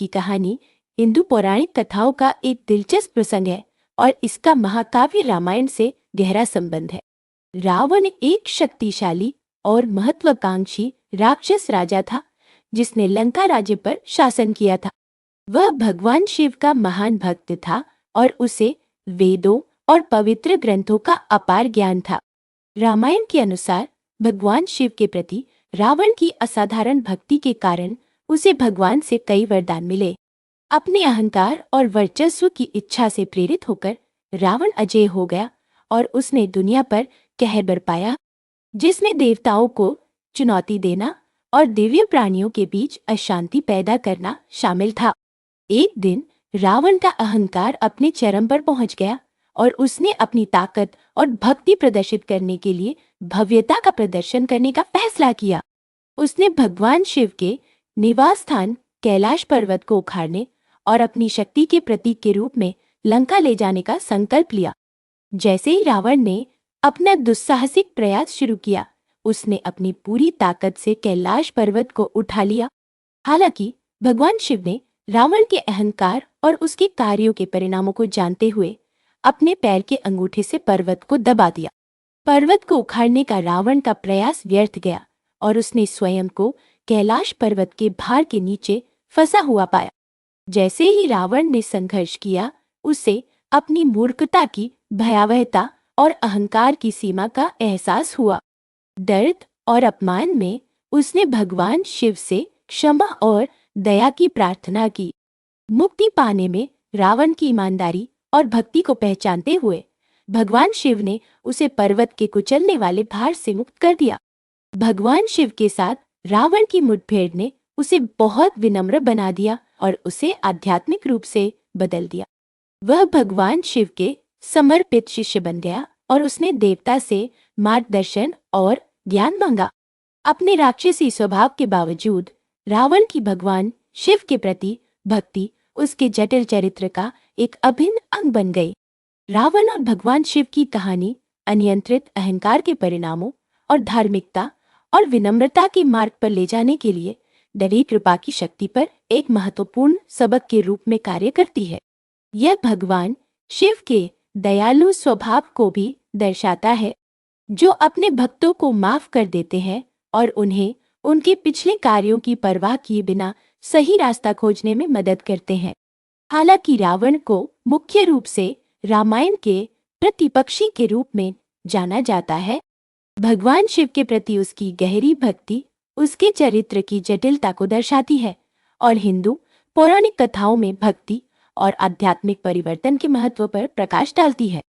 की कहानी हिंदू पौराणिक कथाओं का एक दिलचस्प प्रसंग है और इसका महाकाव्य रामायण से गहरा संबंध है। रावण एक शक्तिशाली और महत्वाकांक्षी राक्षस राजा था जिसने लंका राज्य पर शासन किया था। वह भगवान शिव का महान भक्त था और उसे वेदों और पवित्र ग्रंथों का अपार ज्ञान था। रामायण के अनुसार भगवान शिव के प्रति रावण की असाधारण भक्ति के कारण उसे भगवान से कई वरदान मिले। अपने अहंकार और वर्चस्व की इच्छा से प्रेरित होकर रावण अजेय हो गया और उसने दुनिया पर कहर बरपाया, जिसमें देवताओं को चुनौती देना और दिव्य प्राणियों के बीच अशांति पैदा करना शामिल था। एक दिन रावण का अहंकार अपने चरम पर पहुंच गया और उसने अपनी ताकत और भक्ति प्रदर्शित करने के लिए भव्यता का प्रदर्शन करने का फैसला किया। उसने भगवान शिव के निवास स्थान कैलाश पर्वत को उखाड़ने और अपनी शक्ति के प्रतीक के रूप में लंका ले जाने का संकल्प लिया। जैसे ही रावण ने अपना दुस्साहसिक प्रयास शुरू किया, उसने अपनी पूरी ताकत से कैलाश पर्वत को उठा लिया। हालांकि भगवान शिव ने रावण के अहंकार और उसके कार्यों के परिणामों को जानते हुए अपने पैर के अंगूठे से पर्वत को दबा दिया। पर्वत को उखाड़ने का रावण का प्रयास व्यर्थ गया और उसने स्वयं को कैलाश पर्वत के भार के नीचे फंसा हुआ पाया। जैसे ही रावण ने संघर्ष किया, उसे अपनी मूर्खता की भयावहता और अहंकार की सीमा का एहसास हुआ। दर्द और अपमान में उसने भगवान शिव से क्षमा और दया की प्रार्थना की। मुक्ति पाने में रावण की ईमानदारी और भक्ति को पहचानते हुए भगवान शिव ने उसे पर्वत के कुचलने वाले भार से मुक्त कर दिया। भगवान शिव के साथ रावण की मुठभेड़ ने उसे बहुत विनम्र बना दिया और उसे आध्यात्मिक रूप से बदल दिया। वह भगवान शिव के समर्पित शिष्य बन गया और उसने देवता से मार्गदर्शन और ज्ञान मांगा। अपने राक्षसी स्वभाव के बावजूद रावण की भगवान शिव के प्रति भक्ति उसके जटिल चरित्र का एक अभिन्न अंग बन गई। रावण और भगवान शिव की कहानी अनियंत्रित अहंकार के परिणामों और धार्मिकता और विनम्रता के मार्ग पर ले जाने के लिए दैवी कृपा की शक्ति पर एक महत्वपूर्ण सबक के रूप में कार्य करती है। यह भगवान शिव के दयालु स्वभाव को भी दर्शाता है, जो अपने भक्तों को माफ कर देते हैं और उन्हें उनके पिछले कार्यों की परवाह किए बिना सही रास्ता खोजने में मदद करते हैं। हालांकि रावण को मुख्य रूप से रामायण के प्रतिपक्षी के रूप में जाना जाता है, भगवान शिव के प्रति उसकी गहरी भक्ति उसके चरित्र की जटिलता को दर्शाती है और हिंदू पौराणिक कथाओं में भक्ति और आध्यात्मिक परिवर्तन के महत्व पर प्रकाश डालती है।